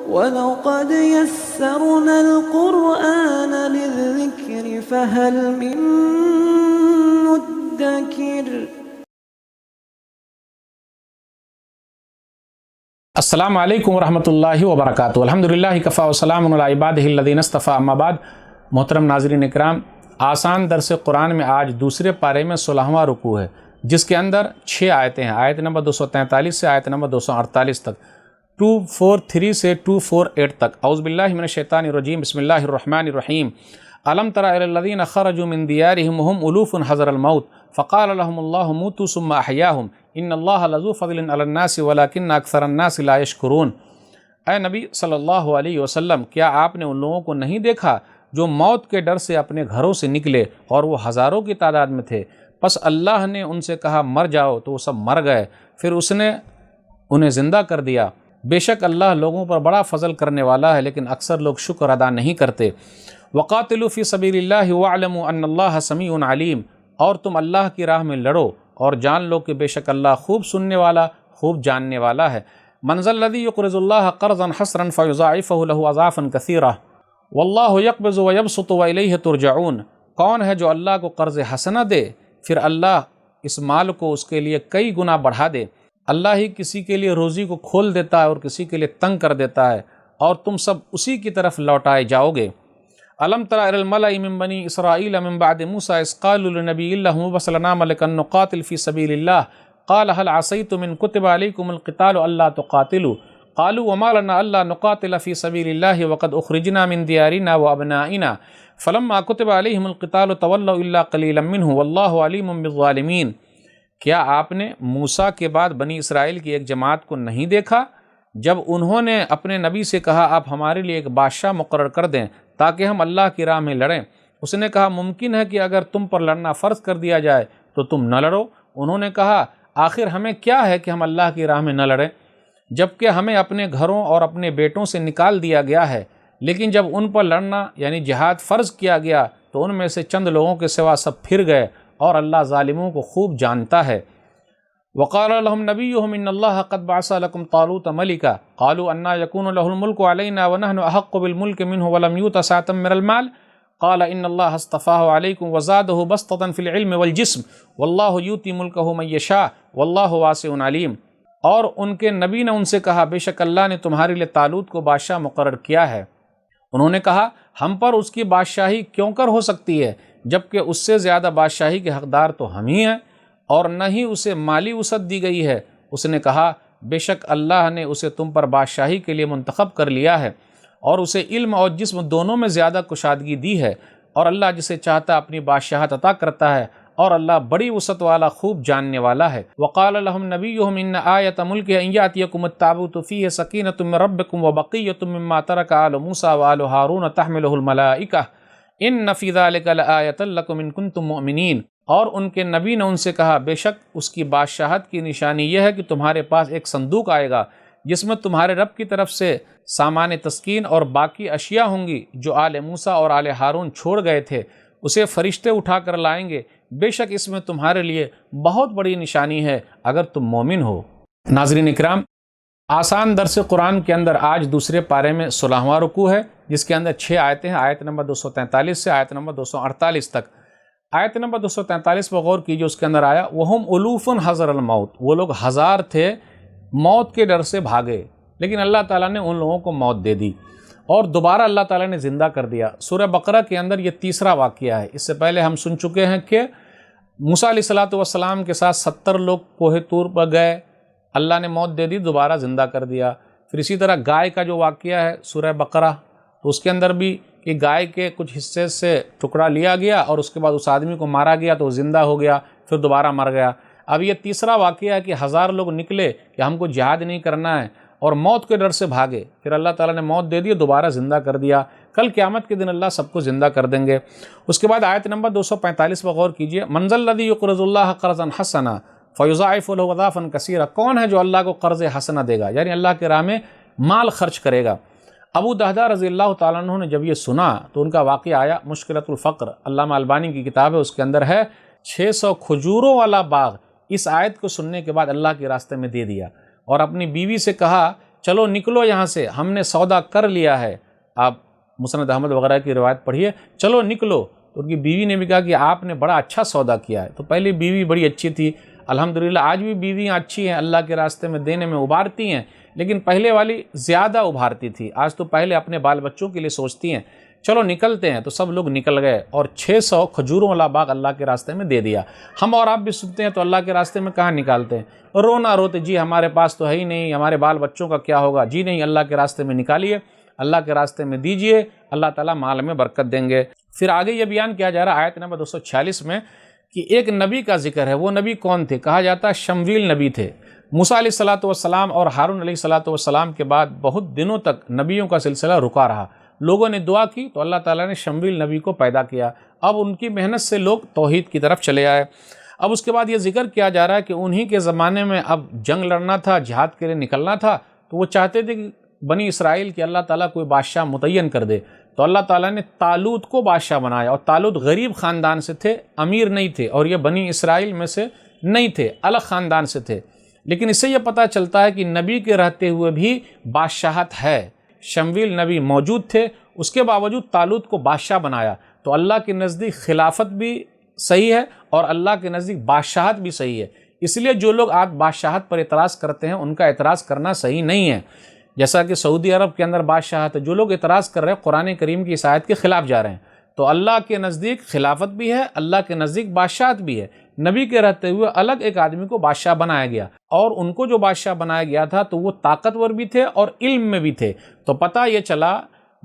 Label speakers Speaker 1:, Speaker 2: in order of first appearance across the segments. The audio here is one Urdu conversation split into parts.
Speaker 1: وَلَقَدْ يَسَّرْنَا الْقُرْآنَ لِلذِّكْرِ فَهَلْ مِن مُّدَّكِرٍ۔
Speaker 2: السلام علیکم ورحمۃ اللہ وبرکاتہ۔ الحمدللہ کفا وسلام علی عبادہ الذین اصطفیٰ، اما بعد۔ محترم ناظرین اکرام، آسان درس قرآن میں آج دوسرے پارے میں 16واں رکوع ہے، جس کے اندر 6 آیتیں ہیں۔ آیت نمبر 243 سے آیت نمبر 248 تک، 243 سے 248 تک۔ اعوذ باللہ من الشیطان الرجیم، بسم اللہ الرحمن الرحیم۔ الم تر الی الذین خرجوا من دیارہم وهم الوف حذر الموت فقال لهم اللہ موتوا ثم احیاہم ان اللہ لذو فضل علی الناس ولکن اکثر الناس لا یشکرون۔ اے نبی صلی اللہ علیہ وسلم، کیا آپ نے ان لوگوں کو نہیں دیکھا جو موت کے ڈر سے اپنے گھروں سے نکلے اور وہ ہزاروں کی تعداد میں تھے؟ پس اللہ نے ان سے کہا مر جاؤ تو وہ سب مر گئے، پھر اس نے انہیں زندہ کر دیا۔ بے شک اللہ لوگوں پر بڑا فضل کرنے والا ہے، لیکن اکثر لوگ شکر ادا نہیں کرتے۔ وقاتلوا فی سبیل اللہ واعلموا ان اللہ سمیع علیم، اور تم اللہ کی راہ میں لڑو اور جان لو کہ بے شک اللہ خوب سننے والا، خوب جاننے والا ہے۔ من ذا الذی یقرض اللہ قرضا حسنا فیضاعفہ لہ اضعافا کثیرہ واللہ یقبض ویبسط والیہ ترجعون۔ کون ہے جو اللہ کو قرض حسنہ دے، پھر اللہ اس مال کو اس کے لیے کئی گنا بڑھا دے۔ اللہ ہی کسی کے لیے روزی کو کھول دیتا ہے اور کسی کے لیے تنگ کر دیتا ہے، اور تم سب اسی کی طرف لوٹائے جاؤ گے۔ الم تر الی الملأ من بنی اسرائیل من بعد موسیٰ اذ قالوا لنبی لہ ابعث لنا ملکا نقاتل فی سبیل اللہ قال هل عصیتم ان کتب علیکم القتال الا تقاتلوا قالوا وما لنا الا نقاتل فی سبیل اللہ وقد اخرجنا من دیارنا وابنائنا فلما کتب علیہم القتال تولوا الا قلیلا منہ واللہ علیم بالظالمین۔ کیا آپ نے موسیٰ کے بعد بنی اسرائیل کی ایک جماعت کو نہیں دیکھا جب انہوں نے اپنے نبی سے کہا آپ ہمارے لیے ایک بادشاہ مقرر کر دیں تاکہ ہم اللہ کی راہ میں لڑیں؟ اس نے کہا ممکن ہے کہ اگر تم پر لڑنا فرض کر دیا جائے تو تم نہ لڑو۔ انہوں نے کہا آخر ہمیں کیا ہے کہ ہم اللہ کی راہ میں نہ لڑیں، جبکہ ہمیں اپنے گھروں اور اپنے بیٹوں سے نکال دیا گیا ہے۔ لیکن جب ان پر لڑنا یعنی جہاد فرض کیا گیا تو ان میں سے چند لوگوں کے سوا سب پھر گئے، اور اللہ ظالموں کو خوب جانتا ہے۔ وقال لهم نبيهم ان الله قد بعث لكم طالوت ملكا قالوا انا يكون له الملك علينا ونحن احق بالملك منه ولم يؤت سعة من المال قال ان الله اصطفاه عليكم وزاده بسطة في العلم والجسم والله يؤتي ملكه من يشاء والله واسع عليم۔ اور ان کے نبی نے ان سے کہا بے شک اللہ نے تمہارے لیے طالوت کو بادشاہ مقرر کیا ہے۔ انہوں نے کہا ہم پر اس کی بادشاہی کیوں کر ہو سکتی ہے، جبکہ اس سے زیادہ بادشاہی کے حقدار تو ہم ہی ہیں، اور نہ ہی اسے مالی وسعت دی گئی ہے۔ اس نے کہا بے شک اللہ نے اسے تم پر بادشاہی کے لیے منتخب کر لیا ہے، اور اسے علم اور جسم دونوں میں زیادہ کشادگی دی ہے، اور اللہ جسے چاہتا اپنی بادشاہت عطا کرتا ہے، اور اللہ بڑی وسعت والا خوب جاننے والا ہے۔ وقال لهم نبيهم ان آیۃ ملکہ ان یأتیکم التابوت فیہ سکینۃ من ربکم وبقیۃ مما ترک آل موسیٰ وآل ہارون تحملہ الملائکہ ان فی ذلک لآیۃ لکم ان کنتم مؤمنین۔ اور ان کے نبی نے ان سے کہا بے شک اس کی بادشاہت کی نشانی یہ ہے کہ تمہارے پاس ایک صندوق آئے گا جس میں تمہارے رب کی طرف سے سامان تسکین اور باقی اشیاء ہوں گی جو آل موسیٰ اور آل ہارون چھوڑ گئے تھے، اسے فرشتے اٹھا کر لائیں گے۔ بے شک اس میں تمہارے لیے بہت بڑی نشانی ہے اگر تم مومن ہو۔ ناظرین اکرام، آسان درس قرآن کے اندر آج دوسرے پارے میں 16واں رکوع ہے، جس کے اندر 6 آیتیں ہیں۔ آیت نمبر 243 سے آیت نمبر 248 تک۔ آیت نمبر 243 پر غور کیجئے، اس کے اندر آیا وَهُمْ أُلُوفٌ حَذَرَ الْمَوْتِ، وہ لوگ ہزار تھے، موت کے ڈر سے بھاگے، لیکن اللہ تعالیٰ نے ان لوگوں کو موت دے دی اور دوبارہ اللہ تعالیٰ نے زندہ کر دیا۔ سورہ بقرہ کے اندر یہ تیسرا واقعہ ہے۔ اس سے پہلے ہم سن چکے ہیں کہ موسیٰ علیہ السلام کے ساتھ 70 لوگ کوہ طور پر گئے، اللہ نے موت دے دی، دوبارہ زندہ کر دیا۔ پھر اسی طرح گائے کا جو واقعہ ہے سورہ بقرہ، تو اس کے اندر بھی کہ گائے کے کچھ حصے سے ٹکڑا لیا گیا اور اس کے بعد اس آدمی کو مارا گیا تو وہ زندہ ہو گیا، پھر دوبارہ مر گیا۔ اب یہ تیسرا واقعہ ہے کہ 1000 لوگ نکلے کہ ہم کو جہاد نہیں کرنا ہے اور موت کے ڈر سے بھاگے، پھر اللہ تعالیٰ نے موت دے دی، دوبارہ زندہ کر دیا۔ کل قیامت کے دن اللہ سب کو زندہ کر دیں گے۔ اس کے بعد آیت نمبر 245 پر غور کیجئے، من ذا الذی یقرض اللہ قرضا حسنا فیضاعف لہ اضعافا کثیرا۔ کون ہے جو اللہ کو قرض حسنہ دے گا، یعنی اللہ کے راہ میں مال خرچ کرے گا۔ ابو دہدہ رضی اللہ تعالیٰ عنہ نے جب یہ سنا تو ان کا واقعہ آیا، مشکلۃ الفقر، علامہ البانی کی کتاب ہے، اس کے اندر ہے 600 کھجوروں والا باغ اس آیت کو سننے کے بعد اللہ کے راستے میں دے دیا، اور اپنی بیوی سے کہا چلو نکلو یہاں سے، ہم نے سودا کر لیا ہے۔ آپ مسند احمد وغیرہ کی روایت پڑھیے، چلو نکلو۔ تو ان کی بیوی نے بھی کہا کہ آپ نے بڑا اچھا سودا کیا ہے۔ تو پہلی بیوی بڑی اچھی تھی، الحمدللہ آج بھی بیویاں اچھی ہیں، اللہ کے راستے میں دینے میں ابھارتی ہیں، لیکن پہلے والی زیادہ ابھارتی تھی۔ آج تو پہلے اپنے بال بچوں کے لیے سوچتی ہیں۔ چلو نکلتے ہیں۔ تو سب لوگ نکل گئے اور 600 کھجوروں والا باغ اللہ کے راستے میں دے دیا۔ ہم اور آپ بھی سنتے ہیں تو اللہ کے راستے میں کہاں نکالتے ہیں؟ رونا روتے، جی ہمارے پاس تو ہے ہی نہیں، ہمارے بال بچوں کا کیا ہوگا؟ جی نہیں، اللہ کے راستے میں نکالیے، اللہ کے راستے میں دیجئے، اللہ تعالیٰ مال میں برکت دیں گے۔ پھر آگے یہ بیان کیا جا رہا ہے آیت نمبر 246 میں کہ ایک نبی کا ذکر ہے۔ وہ نبی کون تھے؟ کہا جاتا ہے شمویل نبی تھے۔ موسیٰ علیہ السلام اور ہارون علیہ السلام کے بعد بہت دنوں تک نبیوں کا سلسلہ رکا رہا۔ لوگوں نے دعا کی تو اللہ تعالیٰ نے شمویل نبی کو پیدا کیا۔ اب ان کی محنت سے لوگ توحید کی طرف چلے آئے۔ اب اس کے بعد یہ ذکر کیا جا رہا ہے کہ انہی کے زمانے میں اب جنگ لڑنا تھا، جہاد کے لیے نکلنا تھا، تو وہ چاہتے تھے کہ بنی اسرائیل کی اللہ تعالیٰ کوئی بادشاہ متعین کر دے۔ تو اللہ تعالیٰ نے طالوت کو بادشاہ بنایا، اور طالوت غریب خاندان سے تھے، امیر نہیں تھے، اور یہ بنی اسرائیل میں سے نہیں تھے، الگ خاندان سے تھے۔ لیکن اس سے یہ پتہ چلتا ہے کہ نبی کے رہتے ہوئے بھی بادشاہت ہے۔ شمویل نبی موجود تھے، اس کے باوجود طالوت کو بادشاہ بنایا۔ تو اللہ کے نزدیک خلافت بھی صحیح ہے اور اللہ کے نزدیک بادشاہت بھی صحیح ہے۔ اس لیے جو لوگ آج بادشاہت پر اعتراض کرتے ہیں ان کا اعتراض کرنا صحیح نہیں ہے۔ جیسا کہ سعودی عرب کے اندر بادشاہت ہے، جو لوگ اعتراض کر رہے ہیں قرآن کریم کی اس آیت کے خلاف جا رہے ہیں۔ تو اللہ کے نزدیک خلافت بھی ہے، اللہ کے نزدیک بادشاہت بھی ہے۔ نبی کے رہتے ہوئے الگ ایک آدمی کو بادشاہ بنایا گیا، اور ان کو جو بادشاہ بنایا گیا تھا تو وہ طاقتور بھی تھے اور علم میں بھی تھے۔ تو پتہ یہ چلا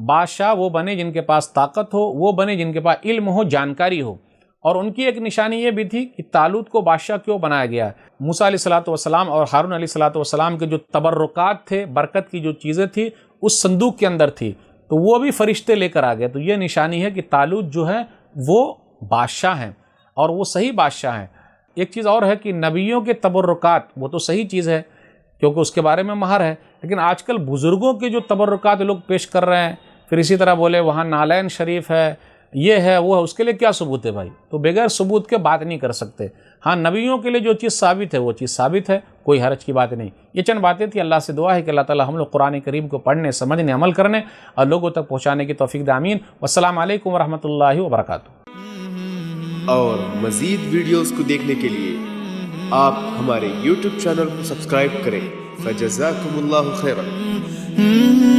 Speaker 2: بادشاہ وہ بنے جن کے پاس طاقت ہو، وہ بنے جن کے پاس علم ہو، جانکاری ہو۔ اور ان کی ایک نشانی یہ بھی تھی کہ طالوت کو بادشاہ کیوں بنایا گیا۔ موسیٰ علیہ السلام اور ہارون علیہ السلام کے جو تبرکات تھے، برکت کی جو چیزیں تھیں اس صندوق کے اندر تھی، تو وہ بھی فرشتے لے کر آ گئے۔ تو یہ نشانی ہے کہ طالوت جو ہے وہ بادشاہ ہیں، اور وہ صحیح بادشاہ ہیں۔ ایک چیز اور ہے کہ نبیوں کے تبرکات وہ تو صحیح چیز ہے کیونکہ اس کے بارے میں مہر ہے، لیکن آج کل بزرگوں کے جو تبرکات لوگ پیش کر رہے ہیں، پھر اسی طرح بولے وہاں نالین شریف ہے، یہ ہے وہ ہے، اس کے لیے کیا ثبوت ہے بھائی؟ تو بغیر ثبوت کے بات نہیں کر سکتے۔ ہاں نبیوں کے لیے جو چیز ثابت ہے وہ چیز ثابت ہے، کوئی حرج کی بات نہیں۔ یہ چند باتیں تھیں۔ اللہ سے دعا ہے کہ اللہ تعالی ہم لوگ قرآن کریم کو پڑھنے، سمجھنے، عمل کرنے اور لوگوں تک پہنچانے کی توفیق دے، آمین۔ والسلام علیکم ورحمۃ اللہ وبرکاتہ۔
Speaker 3: اور مزید ویڈیوز کو دیکھنے کے لیے آپ ہمارے YouTube چینل کو سبسکرائب کریں۔ فجزاکم اللہ خیرا۔